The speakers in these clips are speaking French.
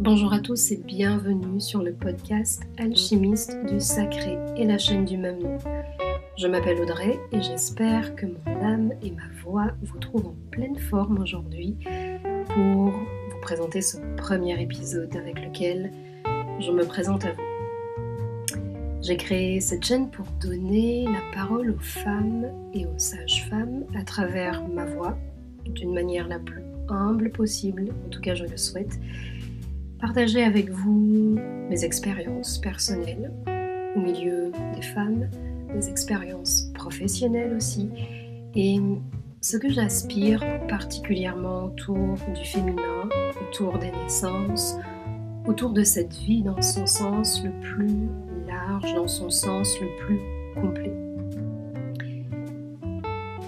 Bonjour à tous et bienvenue sur le podcast Alchimiste du Sacré et la chaîne du même nom. Je m'appelle Audrey et j'espère que mon âme et ma voix vous trouvent en pleine forme aujourd'hui pour vous présenter ce premier épisode avec lequel je me présente à vous. J'ai créé cette chaîne pour donner la parole aux femmes et aux sages-femmes à travers ma voix, d'une manière la plus humble possible, en tout cas je le souhaite, partager avec vous mes expériences personnelles au milieu des femmes, des expériences professionnelles aussi, et ce que j'aspire particulièrement autour du féminin, autour des naissances, autour de cette vie dans son sens le plus large, dans son sens le plus complet.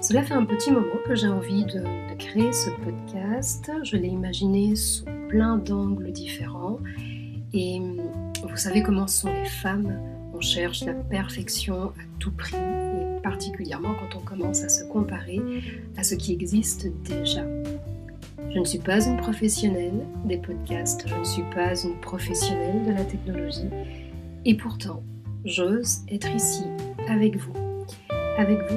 Cela fait un petit moment que j'ai envie de créer ce podcast. Je l'ai imaginé sous plein d'angles différents. Et vous savez comment sont les femmes. On cherche la perfection à tout prix, et particulièrement quand on commence à se comparer à ce qui existe déjà. Je ne suis pas une professionnelle des podcasts, je ne suis pas une professionnelle de la technologie. Et pourtant, j'ose être ici avec vous,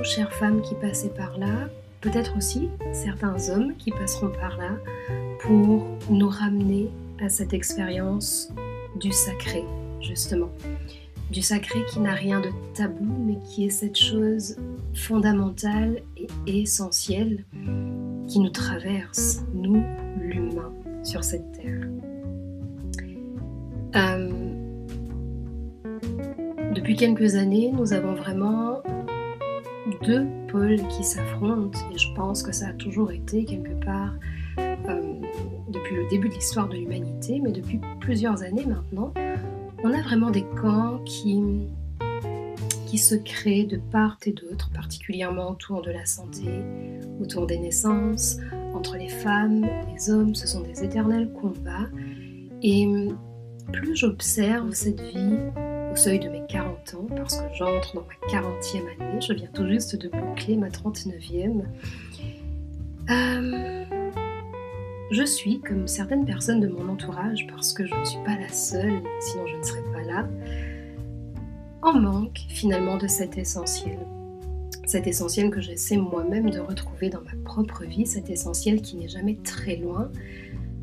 chères femmes qui passez par là, peut-être aussi certains hommes qui passeront par là, pour nous ramener à cette expérience du sacré, justement. Du sacré qui n'a rien de tabou, mais qui est cette chose fondamentale et essentielle qui nous traverse, nous, l'humain, sur cette terre. Depuis quelques années, nous avons vraiment deux pôles qui s'affrontent, et je pense que ça a toujours été quelque part depuis le début de l'histoire de l'humanité, mais depuis plusieurs années maintenant, on a vraiment des camps qui se créent de part et d'autre, particulièrement autour de la santé, autour des naissances, entre les femmes, les hommes. Ce sont des éternels combats, et plus j'observe cette vie au seuil de mes 40 ans, parce que j'entre dans ma 40e année, je viens tout juste de boucler ma 39e, je suis, comme certaines personnes de mon entourage, parce que je ne suis pas la seule, sinon je ne serais pas là, en manque finalement de cet essentiel. Cet essentiel que j'essaie moi-même de retrouver dans ma propre vie, cet essentiel qui n'est jamais très loin,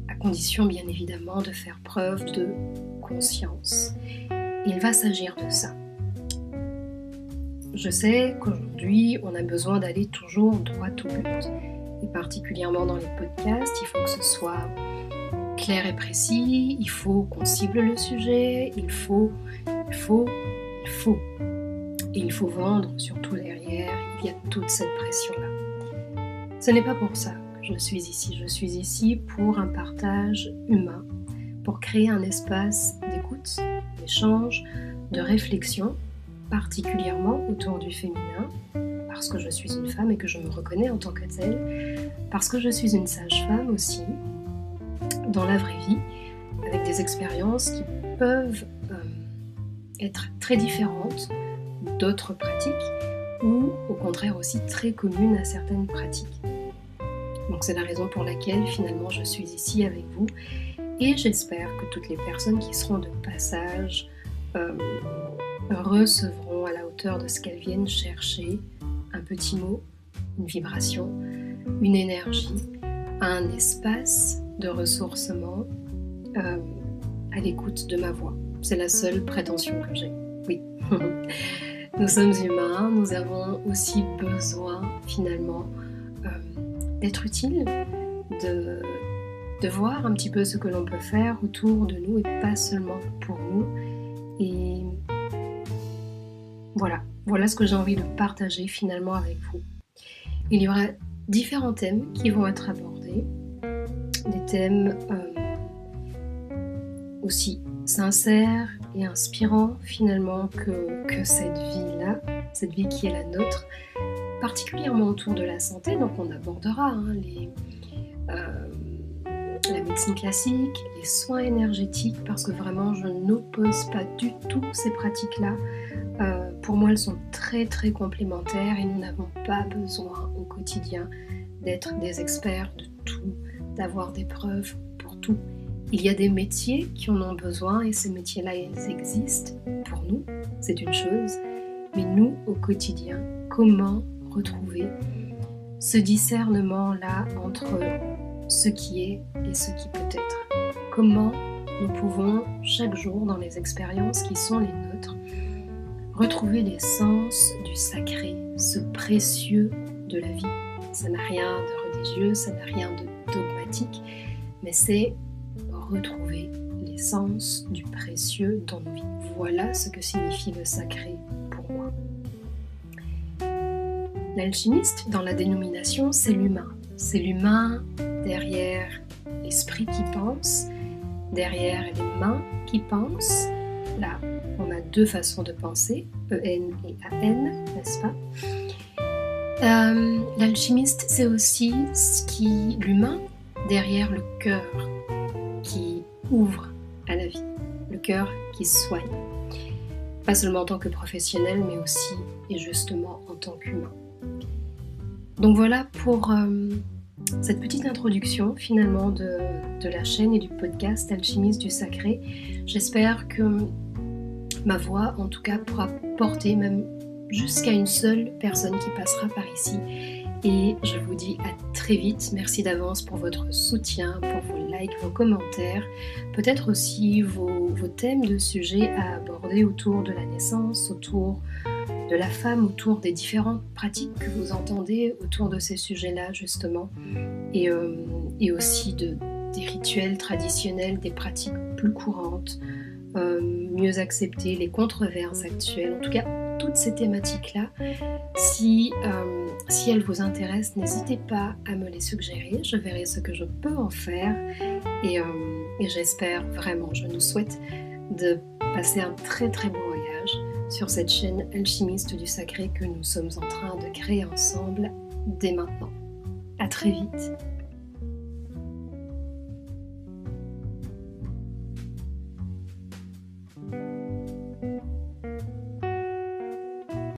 à condition bien évidemment de faire preuve de conscience. Il va s'agir de ça. Je sais qu'aujourd'hui, on a besoin d'aller toujours droit au but. Et particulièrement dans les podcasts, il faut que ce soit clair et précis, il faut qu'on cible le sujet, il faut. Et il faut vendre, surtout derrière, il y a toute cette pression-là. Ce n'est pas pour ça que je suis ici. Je suis ici pour un partage humain, pour créer un espace d'écoute, d'échange, de réflexion, particulièrement autour du féminin, parce que je suis une femme et que je me reconnais en tant que telle, parce que je suis une sage-femme aussi, dans la vraie vie, avec des expériences qui peuvent être très différentes d'autres pratiques, ou au contraire aussi très communes à certaines pratiques. Donc c'est la raison pour laquelle finalement je suis ici avec vous, et j'espère que toutes les personnes qui seront de passage recevront à la hauteur de ce qu'elles viennent chercher un petit mot, une vibration, une énergie, un espace de ressourcement à l'écoute de ma voix. C'est la seule prétention que j'ai. Oui. Nous sommes humains, nous avons aussi besoin finalement d'être utiles, de voir un petit peu ce que l'on peut faire autour de nous et pas seulement pour nous. Et voilà ce que j'ai envie de partager finalement avec vous. Il y aura différents thèmes qui vont être abordés, des thèmes aussi sincères et inspirants finalement que cette vie-là, cette vie qui est la nôtre, particulièrement autour de la santé. Donc on abordera la médecine classique, les soins énergétiques, parce que vraiment je n'oppose pas du tout ces pratiques-là. Pour moi, elles sont très très complémentaires et nous n'avons pas besoin au quotidien d'être des experts de tout, d'avoir des preuves pour tout. Il y a des métiers qui en ont besoin et ces métiers-là, ils existent pour nous, c'est une chose. Mais nous, au quotidien, comment retrouver ce discernement-là entre ce qui est et ce qui peut être? Comment nous pouvons, chaque jour, dans les expériences qui sont les nôtres, retrouver l'essence du sacré, ce précieux de la vie? Ça n'a rien de religieux, ça n'a rien de dogmatique, mais c'est retrouver l'essence du précieux dans nos vies. Voilà ce que signifie le sacré pour moi. L'alchimiste, dans la dénomination, c'est l'humain. C'est l'humain derrière l'esprit qui pense, derrière les mains qui pensent. Là, on a deux façons de penser, E-N et A-N, n'est-ce pas? L'alchimiste, c'est aussi l'humain derrière le cœur qui ouvre à la vie, le cœur qui soigne. Pas seulement en tant que professionnel, mais aussi et justement en tant qu'humain. Donc voilà pour cette petite introduction finalement de la chaîne et du podcast Alchimiste du Sacré. J'espère que ma voix en tout cas pourra porter même jusqu'à une seule personne qui passera par ici. Et je vous dis à très vite. Merci d'avance pour votre soutien, pour vos likes, vos commentaires, peut-être aussi vos thèmes de sujets à aborder autour de la naissance, autour de la femme, autour des différentes pratiques que vous entendez autour de ces sujets-là justement, et aussi des rituels traditionnels, des pratiques plus courantes, mieux acceptées, les controverses actuelles, en tout cas toutes ces thématiques-là. Si elles vous intéressent, n'hésitez pas à me les suggérer, je verrai ce que je peux en faire, et j'espère vraiment, je nous souhaite de passer un très très beau voyage sur cette chaîne Alchimiste du Sacré que nous sommes en train de créer ensemble dès maintenant. À très vite.